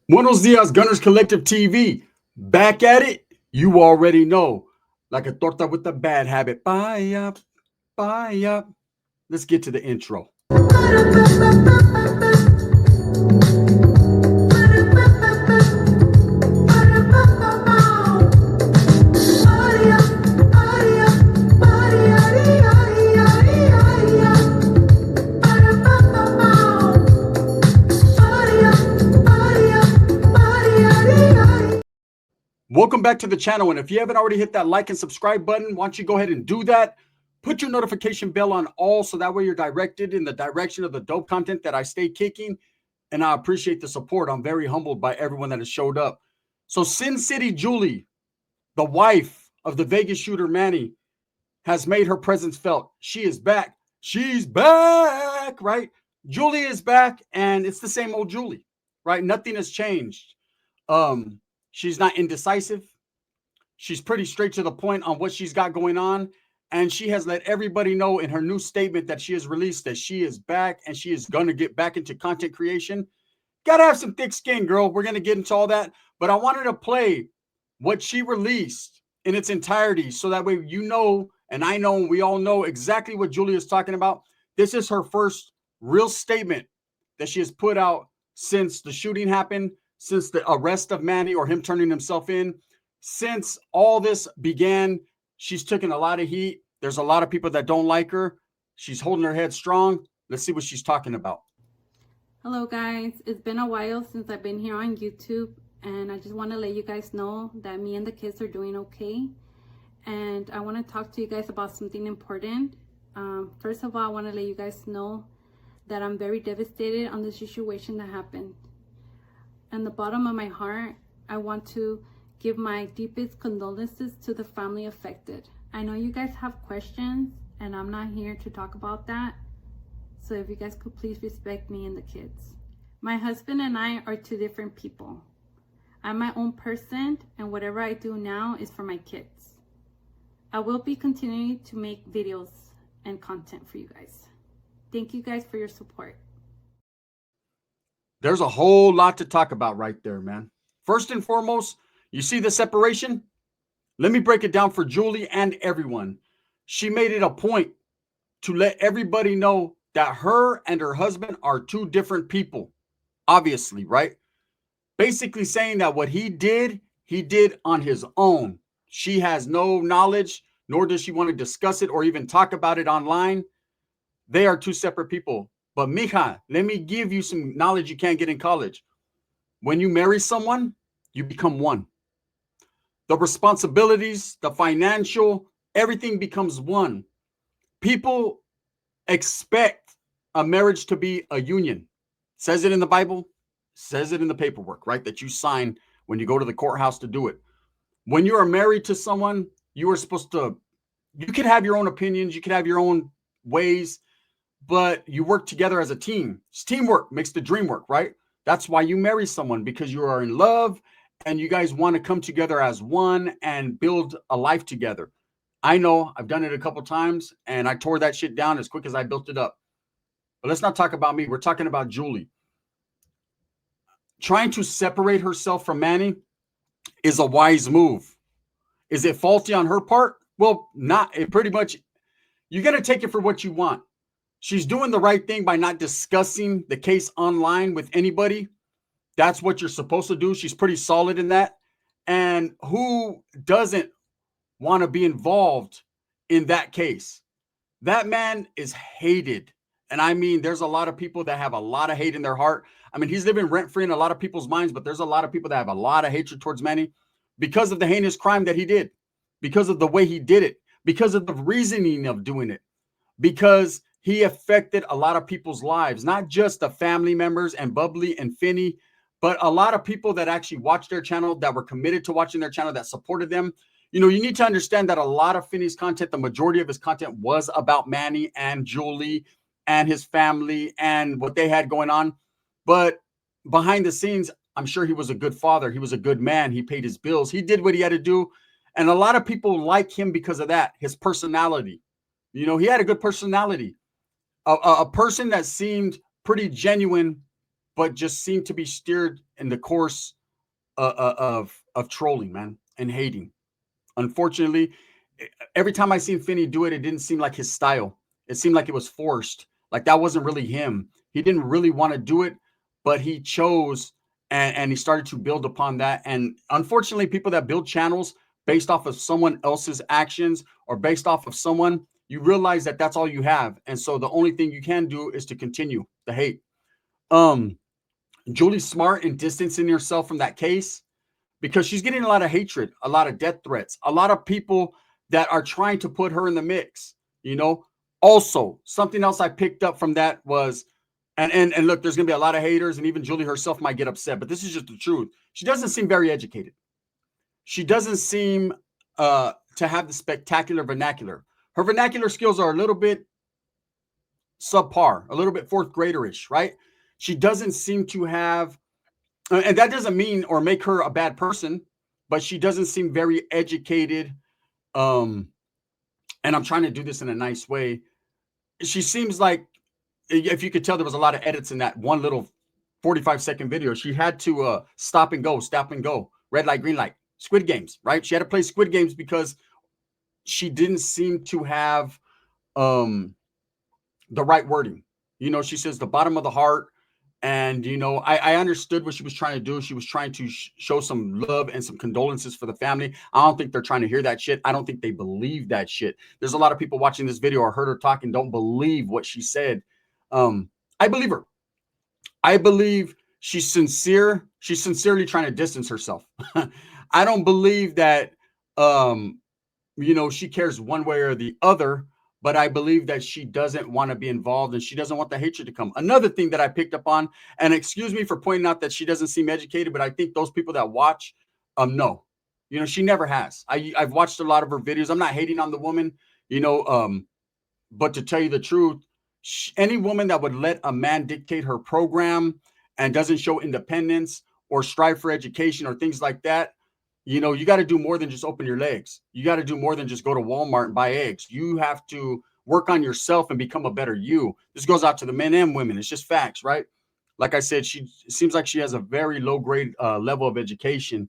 Buenos dias, Gunners Collective TV. Back at it. You already know. Like a torta with a bad habit. Bye up, bye up. Let's get to the intro. Welcome back to the channel. And if you haven't already hit that like and subscribe button, why don't you go ahead and do that? Put your notification bell on all so that way you're directed in the direction of the dope content that I stay kicking. And I appreciate the support. I'm very humbled by everyone that has showed up. So Sincity Julie, the wife of the Vegas shooter Manny, has made her presence felt. She is back. She's back, right? Julie is back, and it's the same old Julie, right? Nothing has changed. She's not indecisive. She's pretty straight to the point on what she's got going on. And she has let everybody know in her new statement that she has released that she is back and she is going to get back into content creation. Got to have some thick skin, girl. We're going to get into all that. But I wanted to play what she released in its entirety so that way you know, and I know, and we all know exactly what Julia is talking about. This is her first real statement that she has put out since the shooting happened, since the arrest of Manny or him turning himself in. Since all this began, she's taken a lot of heat. There's a lot of people that don't like her. She's holding her head strong. Let's see what she's talking about. Hello guys, it's been a while since I've been here on YouTube, and I just want to let you guys know that me and the kids are doing okay. And I want to talk to you guys about something important. First of all, I want to let you guys know that I'm very devastated on the situation that happened. And the bottom of my heart, I want to give my deepest condolences to the family affected. I know you guys have questions, and I'm not here to talk about that. So if you guys could please respect me and the kids. My husband and I are two different people. I'm my own person, and whatever I do now is for my kids. I will be continuing to make videos and content for you guys. Thank you guys for your support. There's a whole lot to talk about right there, man. First and foremost, you see the separation? Let me break it down for Julie and everyone. She made it a point to let everybody know that her and her husband are two different people. Obviously, right? Basically saying that what he did on his own. She has no knowledge, nor does she want to discuss it or even talk about it online. They are two separate people. But mija, let me give you some knowledge you can't get in college. When you marry someone, you become one. The responsibilities, the financial, everything becomes one. People expect a marriage to be a union. Says it in the Bible, says it in the paperwork, right? That you sign when you go to the courthouse to do it. When you are married to someone, you are supposed to, you can have your own opinions, you can have your own ways, but you work together as a team. It's teamwork makes the dream work, right? That's why you marry someone, because you are in love and you guys want to come together as one and build a life together. I know I've done it a couple times and I tore that shit down as quick as I built it up. But let's not talk about me. We're talking about Julie. Trying to separate herself from Manny is a wise move. Is it faulty on her part? Well, not. It pretty much, you're going to take it for what you want. She's doing the right thing by not discussing the case online with anybody. That's what you're supposed to do. She's pretty solid in that. And who doesn't want to be involved in that case? That man is hated. And I mean, there's a lot of people that have a lot of hate in their heart. I mean, he's living rent-free in a lot of people's minds, but there's a lot of people that have a lot of hatred towards Manny because of the heinous crime that he did, because of the way he did it, because of the reasoning of doing it, because he affected a lot of people's lives, not just the family members and Bubbly and Finney, but a lot of people that actually watched their channel, that were committed to watching their channel, that supported them. You know, you need to understand that a lot of Finney's content, the majority of his content was about Manny and Julie and his family and what they had going on. But behind the scenes, I'm sure he was a good father. He was a good man. He paid his bills. He did what he had to do. And a lot of people like him because of that, his personality. You know, he had a good personality. A person that seemed pretty genuine but just seem to be steered in the course of trolling, man, and hating. Unfortunately, every time I seen Finney do it, it didn't seem like his style. It seemed like it was forced. Like that wasn't really him. He didn't really want to do it, but he chose, and he started to build upon that. And unfortunately, people that build channels based off of someone else's actions or based off of someone, you realize that that's all you have. And so the only thing you can do is to continue the hate. Um, Julie's smart in distancing herself from that case because she's getting a lot of hatred, a lot of death threats, a lot of people that are trying to put her in the mix, you know. Also, something else I picked up from that was, and look, there's gonna be a lot of haters, and even Julie herself might get upset, but this is just the truth. She doesn't seem very educated. She doesn't seem to have the spectacular vernacular. Her vernacular skills are a little bit subpar, a little bit fourth graderish, right? She doesn't seem to have, and that doesn't mean or make her a bad person, but she doesn't seem very educated. Um, and I'm trying to do this in a nice way. She seems like, if you could tell, there was a lot of edits in that one little 45-second video. She had to stop and go, red light, green light, Squid Games, right? She had to play Squid Games because she didn't seem to have the right wording. You know, she says the bottom of the heart. And, you know, I understood what she was trying to do. She was trying to show some love and some condolences for the family. I don't think they're trying to hear that shit. I don't think they believe that shit. There's a lot of people watching this video or heard her talk and don't believe what she said. I believe her. I believe she's sincere. She's sincerely trying to distance herself. I don't believe that, you know, she cares one way or the other, but I believe that she doesn't want to be involved and she doesn't want the hatred to come. Another thing that I picked up on, and excuse me for pointing out that she doesn't seem educated, but I think those people that watch, no, you know, she never has. I've watched a lot of her videos. I'm not hating on the woman, you know, but to tell you the truth, any woman that would let a man dictate her program and doesn't show independence or strive for education or things like that, you know, you got to do more than just open your legs. You got to do more than just go to Walmart and buy eggs. You have to work on yourself and become a better you. This goes out to the men and women. It's just facts, right? Like I said, it seems like she has a very low grade level of education,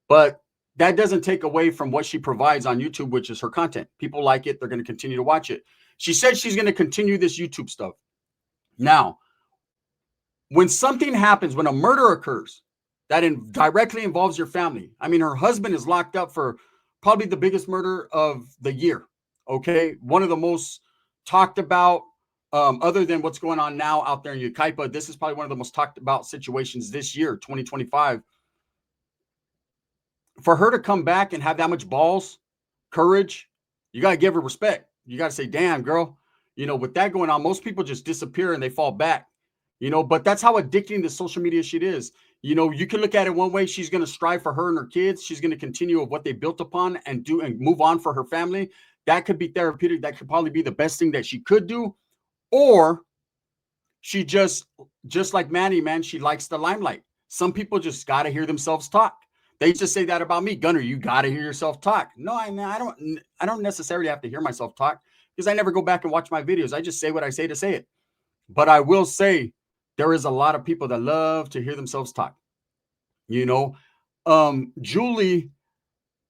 but that doesn't take away from what she provides on YouTube, which is her content. People like it. They're going to continue to watch it. She said she's going to continue this YouTube stuff. Now, when something happens, when a murder occurs, that directly involves your family. I mean, her husband is locked up for probably the biggest murder of the year. Okay. One of the most talked about, other than what's going on now out there in Yucaipa. This is probably one of the most talked about situations this year, 2025. For her to come back and have that much balls, courage, you got to give her respect. You got to say, damn, girl, you know, with that going on, most people just disappear and they fall back, you know, but that's how addicting the social media shit is. You know, you can look at it one way. She's going to strive for her and her kids. She's going to continue with what they built upon and do and move on for her family. That could be therapeutic. That could probably be the best thing that she could do. Or she just like Manny, man, she likes the limelight. Some people just got to hear themselves talk. They used to say that about me. Gunner, you got to hear yourself talk. No, I don't necessarily have to hear myself talk because I never go back and watch my videos. I just say what I say to say it. But I will say there is a lot of people that love to hear themselves talk. You know, Julie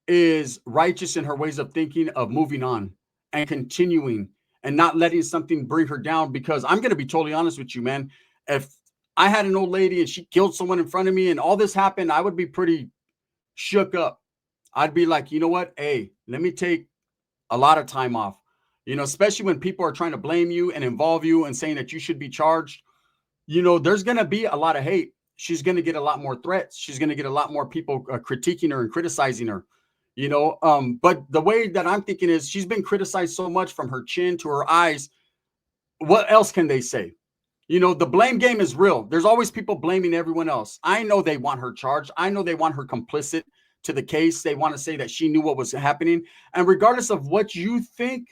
is righteous in her ways of thinking, of moving on and continuing and not letting something bring her down. Because I'm going to be totally honest with you, man. If I had an old lady and she killed someone in front of me and all this happened, I would be pretty shook up. I'd be like, you know what? Hey, let me take a lot of time off, you know, especially when people are trying to blame you and involve you and saying that you should be charged. You know, there's going to be a lot of hate. She's going to get a lot more threats. She's going to get a lot more people critiquing her and criticizing her, you know. But the way that I'm thinking is she's been criticized so much from her chin to her eyes. What else can they say? You know, the blame game is real. There's always people blaming everyone else. I know they want her charged. I know they want her complicit to the case. They want to say that she knew what was happening. And regardless of what you think,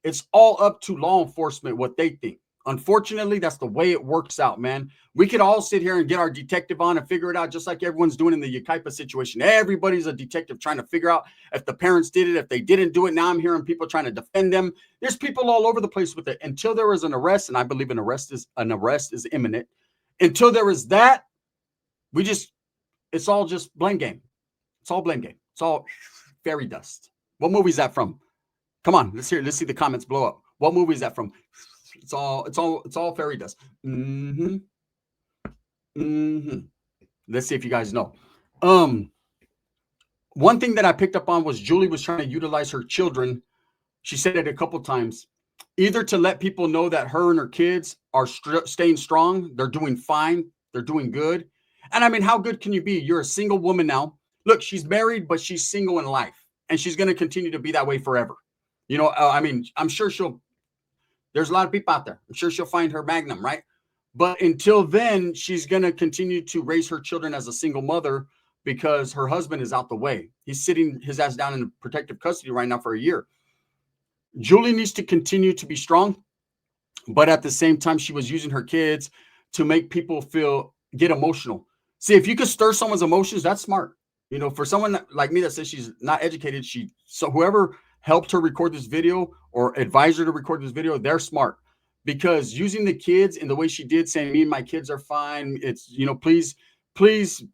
it's all up to law enforcement what they think. Unfortunately, that's the way it works out, man. We could all sit here and get our detective on and figure it out, just like everyone's doing in the Yucaipa situation. Everybody's a detective trying to figure out if the parents did it, if they didn't do it. Now I'm hearing people trying to defend them. There's people all over the place with it until there is an arrest, and I believe an arrest is imminent. Until there is that, it's all just blame game. It's all blame game. It's all fairy dust. What movie is that from? Come on, let's hear. Let's see the comments blow up. What movie is that from? It's all fairy dust. Mm-hmm. Mm-hmm. Let's see if you guys know. One thing that I picked up on was Julie was trying to utilize her children. She said it a couple times, either to let people know that her and her kids are staying strong, they're doing fine, they're doing good. And I mean, how good can you be? You're a single woman now. Look, she's married, but she's single in life, and she's going to continue to be that way forever. You know, I mean, I'm sure there's a lot of people out there. I'm sure she'll find her magnum, right? But until then, she's going to continue to raise her children as a single mother because her husband is out the way. He's sitting his ass down in protective custody right now for a year. Julie needs to continue to be strong, but at the same time, she was using her kids to make people get emotional. See, if you could stir someone's emotions, that's smart. You know, for someone like me that says she's not educated, so whoever helped her record this video or advised her to record this video, they're smart. Because using the kids in the way she did, saying, me and my kids are fine. It's, you know, please,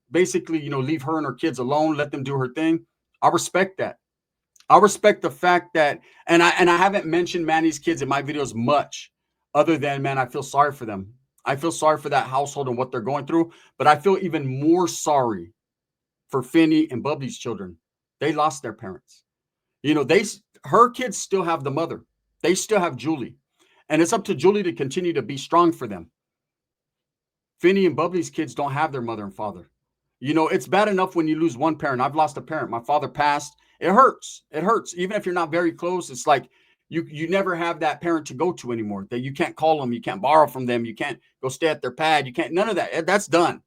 basically, you know, leave her and her kids alone. Let them do her thing. I respect that. I respect the fact that, and I haven't mentioned Manny's kids in my videos much, other than, man, I feel sorry for them. I feel sorry for that household and what they're going through, but I feel even more sorry for Finney and Bubbly's children. They lost their parents. You know, her kids still have the mother. They still have Julie, and it's up to Julie to continue to be strong for them. Finney and Bubbly's kids don't have their mother and father. You know, it's bad enough when you lose one parent. I've lost a parent. My father passed. It hurts. It hurts. Even if you're not very close, it's like you never have that parent to go to anymore. That you can't call them. You can't borrow from them. You can't go stay at their pad. You can't, none of that. That's done.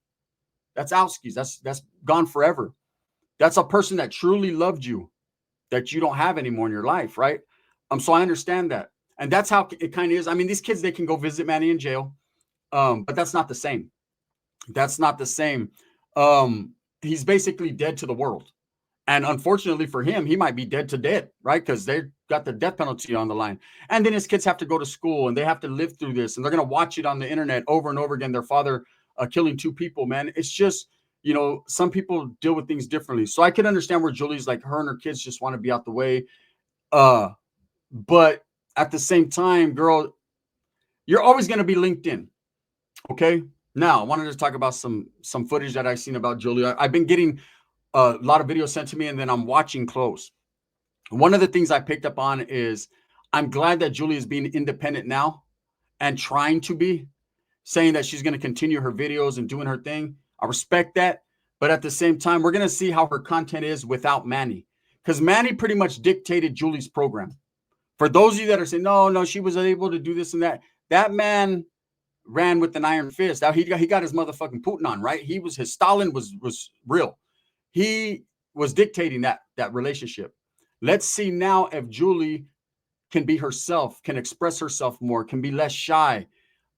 That's outskis. That's gone forever. That's a person that truly loved you that you don't have anymore in your life, right? So I understand that. And that's how it kind of is. I mean, these kids, they can go visit Manny in jail. But that's not the same. That's not the same. He's basically dead to the world. And unfortunately for him, he might be dead to dead, right? Because they got the death penalty on the line. And then his kids have to go to school and they have to live through this. And they're going to watch it on the internet over and over again. Their father killing two people, man. It's just, you know, some people deal with things differently. So I can understand where Julie's like, her and her kids just want to be out the way. But at the same time, girl, you're always going to be linked in. Okay. Now I wanted to talk about some footage that I've seen about Julie. I've been getting a lot of videos sent to me, and then I'm watching close. One of the things I picked up on is I'm glad that Julie is being independent now and trying to be, saying that she's going to continue her videos and doing her thing. I respect that. But at the same time, we're going to see how her content is without Manny, because Manny pretty much dictated Julie's program. For those of you that are saying, no, she was able to do this and that, that man ran with an iron fist. Now he got his motherfucking Putin on, right? His Stalin was real. He was dictating that relationship. Let's see now if Julie can be herself, can express herself more, can be less shy,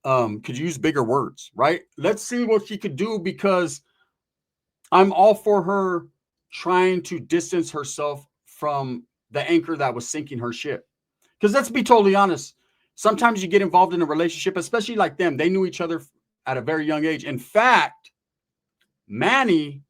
could use bigger words, right? Let's see what she could do, because I'm all for her trying to distance herself from the anchor that was sinking her ship. Because let's be totally honest, sometimes you get involved in a relationship, especially like them. They knew each other at a very young age. In fact, Manny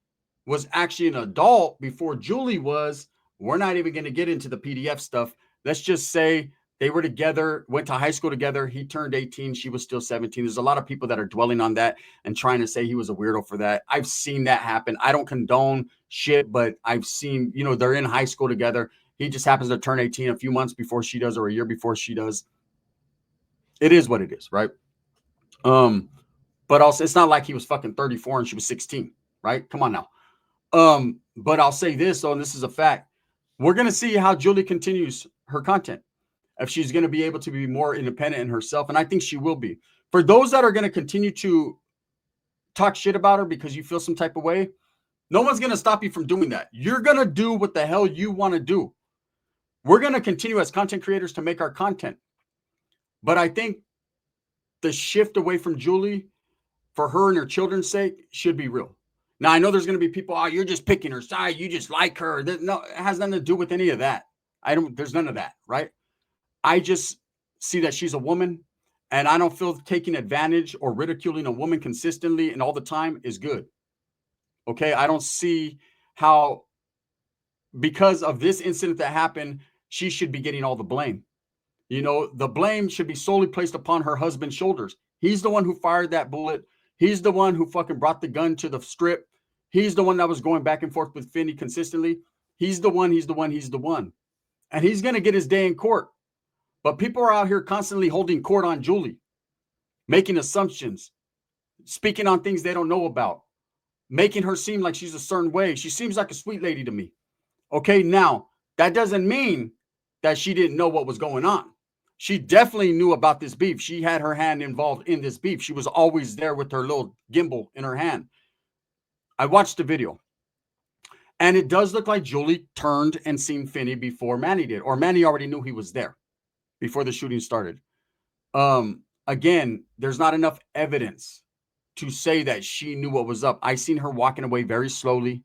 was actually an adult before Julie was. We're not even going to get into the PDF stuff. Let's just say they were together, went to high school together. He turned 18. She was still 17. There's a lot of people that are dwelling on that and trying to say he was a weirdo for that. I've seen that happen. I don't condone shit, but I've seen, you know, they're in high school together. He just happens to turn 18 a few months before she does, or a year before she does. It is what it is, right? But also, it's not like he was fucking 34 and she was 16, right? Come on now. But I'll say this, though, and this is a fact. We're going to see how Julie continues her content, if she's going to be able to be more independent in herself. And I think she will be. For those that are going to continue to talk shit about her because you feel some type of way, no one's going to stop you from doing that. You're going to do what the hell you want to do. We're going to continue as content creators to make our content. But I think the shift away from Julie, for her and her children's sake, should be real. Now, I know there's going to be people, you're just picking her side. You just like her. No, it has nothing to do with any of that. There's none of that, right? I just see that she's a woman, And I don't feel taking advantage or ridiculing a woman consistently and all the time is good. Okay. I don't see how, because of this incident that happened, she should be getting all the blame. The blame should be solely placed upon her husband's shoulders. He's the one who fired that bullet. He's the one who fucking brought the gun to the strip. He's the one that was going back and forth with Finney consistently. He's the one. And he's going to get his day in court. But people are out here constantly holding court on Julie, making assumptions, speaking on things they don't know about, making her seem like she's a certain way. She seems like a sweet lady to me. Okay, now, that doesn't mean that she didn't know what was going on. She definitely knew about this beef. She had her hand involved in this beef. She was always there with her little gimbal in her hand. I watched the video. And it does look like Julie turned and seen Finney before Manny did. Or Manny already knew he was there before the shooting started. Again, there's not enough evidence to say that she knew what was up. I seen her walking away very slowly,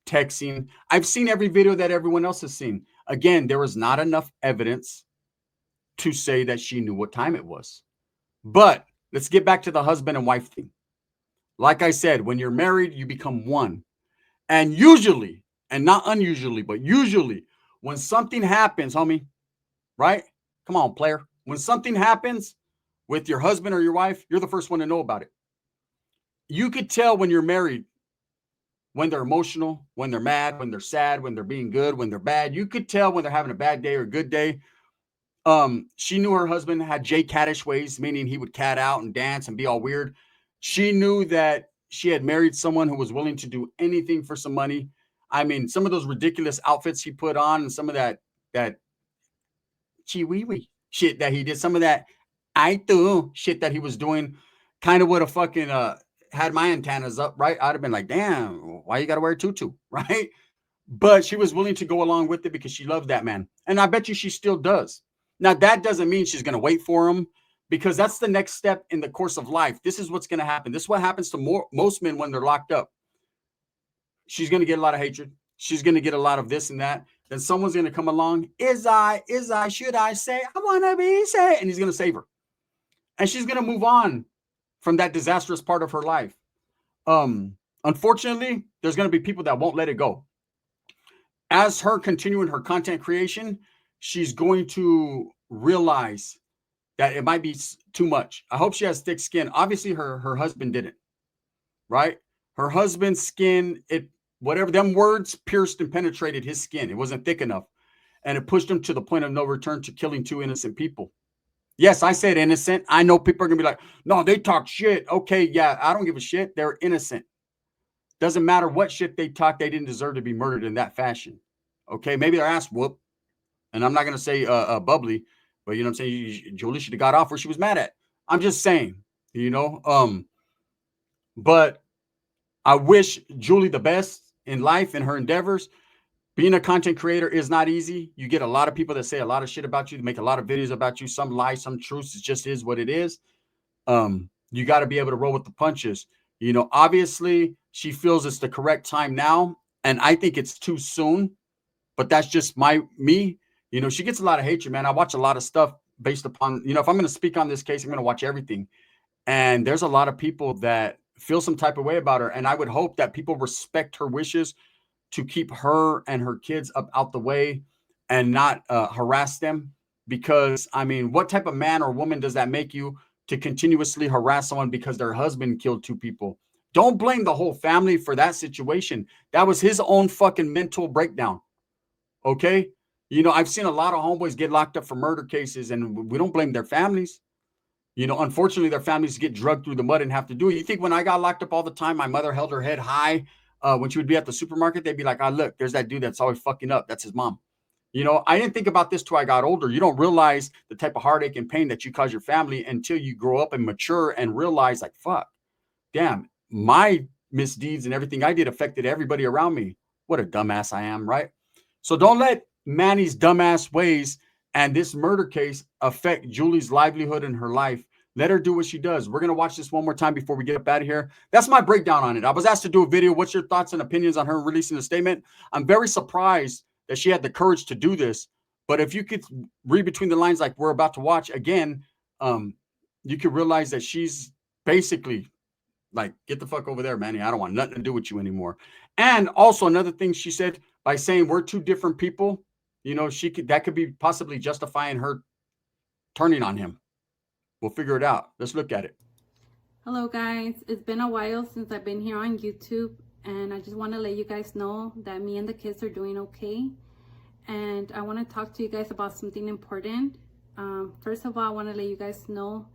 texting. I've seen every video that everyone else has seen. Again, there was not enough evidence to say that she knew what time it was. But let's get back to the husband and wife thing. Like I said, when you're married, you become one. And usually, and not unusually, but usually, when something happens, homie, right? Come on, player. When something happens with your husband or your wife, you're the first one to know about it. You could tell when you're married, when they're emotional, when they're mad, when they're sad, when they're being good, when they're bad. You could tell when they're having a bad day or a good day. She knew her husband had Jay Caddish ways, meaning he would cat out and dance and be all weird. She knew that she had married someone who was willing to do anything for some money. I mean, some of those ridiculous outfits he put on and some of that chiwiwi shit that he did, some of that I do shit that he was doing kind of would have fucking had my antennas up, right? I'd have been like, damn, why you got to wear a tutu, right? But she was willing to go along with it because she loved that man. And I bet you she still does. Now, that doesn't mean she's going to wait for him, because that's the next step in the course of life. This is what's going to happen. This is what happens to most men when they're locked up. She's going to get a lot of hatred. She's going to get a lot of this and that. Then someone's going to come along. Should I say, I want to be saved? And he's going to save her. And she's going to move on from that disastrous part of her life. Unfortunately, there's going to be people that won't let it go. As her continuing her content creation, she's going to realize that it might be too much. I hope she has thick skin. Obviously, her husband didn't, right? Her husband's skin, whatever them words pierced and penetrated his skin. It wasn't thick enough. And it pushed him to the point of no return, to killing 2 innocent people. Yes, I said innocent. I know people are going to be like, no, they talk shit. Okay, yeah, I don't give a shit. They're innocent. Doesn't matter what shit they talk. They didn't deserve to be murdered in that fashion. Okay, maybe their ass whooped. And I'm not going to say bubbly, but you know what I'm saying? Julie should have got off where she was mad at. I'm just saying, but I wish Julie the best in life and her endeavors. Being a content creator is not easy. You get a lot of people that say a lot of shit about you, make a lot of videos about you, some lies, some truths. It just is what it is. You got to be able to roll with the punches. Obviously she feels it's the correct time now, and I think it's too soon, but that's just me. She gets a lot of hatred, man. I watch a lot of stuff based upon, if I'm going to speak on this case, I'm going to watch everything. And there's a lot of people that feel some type of way about her. And I would hope that people respect her wishes to keep her and her kids up out the way and not harass them. Because, I mean, what type of man or woman does that make you to continuously harass someone because their husband killed 2 people? Don't blame the whole family for that situation. That was his own fucking mental breakdown. Okay? I've seen a lot of homeboys get locked up for murder cases, and we don't blame their families. Unfortunately, their families get drugged through the mud and have to do it. You think when I got locked up all the time, my mother held her head high when she would be at the supermarket? They'd be like, look, there's that dude that's always fucking up. That's his mom. I didn't think about this till I got older. You don't realize the type of heartache and pain that you cause your family until you grow up and mature and realize, like, fuck, damn, my misdeeds and everything I did affected everybody around me. What a dumbass I am, right? So don't let Manny's dumbass ways and this murder case affect Julie's livelihood and her life. Let her do what she does. We're going to watch this one more time before we get up out of here. That's my breakdown on it. I was asked to do a video. What's your thoughts and opinions on her releasing a statement? I'm very surprised that she had the courage to do this. But if you could read between the lines like we're about to watch again, you can realize that she's basically like, get the fuck over there, Manny. I don't want nothing to do with you anymore. And also another thing she said, by saying we're two different people, that could be possibly justifying her turning on him. We'll figure it out. Let's look at it. Hello guys, it's been a while since I've been here on YouTube, and I just want to let you guys know that me and the kids are doing okay. And I want to talk to you guys about something important. First of all, I want to let you guys know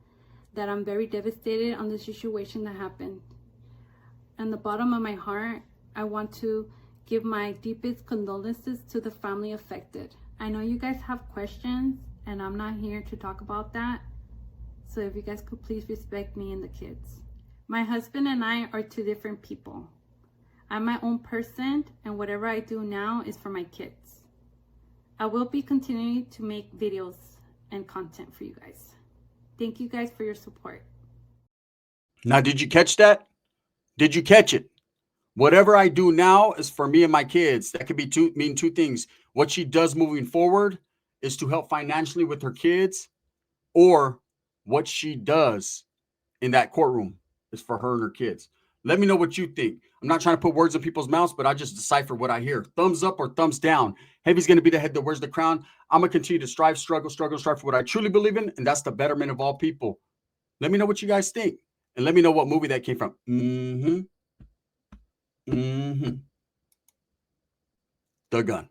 that I'm very devastated on the situation that happened. On the bottom of my heart, I want to give my deepest condolences to the family affected. I know you guys have questions, and I'm not here to talk about that. So if you guys could please respect me and the kids. My husband and I are two different people. I'm my own person, and whatever I do now is for my kids. I will be continuing to make videos and content for you guys. Thank you guys for your support. Now, did you catch that? Did you catch it? Whatever I do now is for me and my kids. That could mean two things. What she does moving forward is to help financially with her kids, or what she does in that courtroom is for her and her kids. Let me know what you think. I'm not trying to put words in people's mouths, but I just decipher what I hear. Thumbs up or thumbs down. Heavy's going to be the head that wears the crown. I'm going to continue to strive for what I truly believe in, and that's the betterment of all people. Let me know what you guys think, and let me know what movie that came from. The Gun.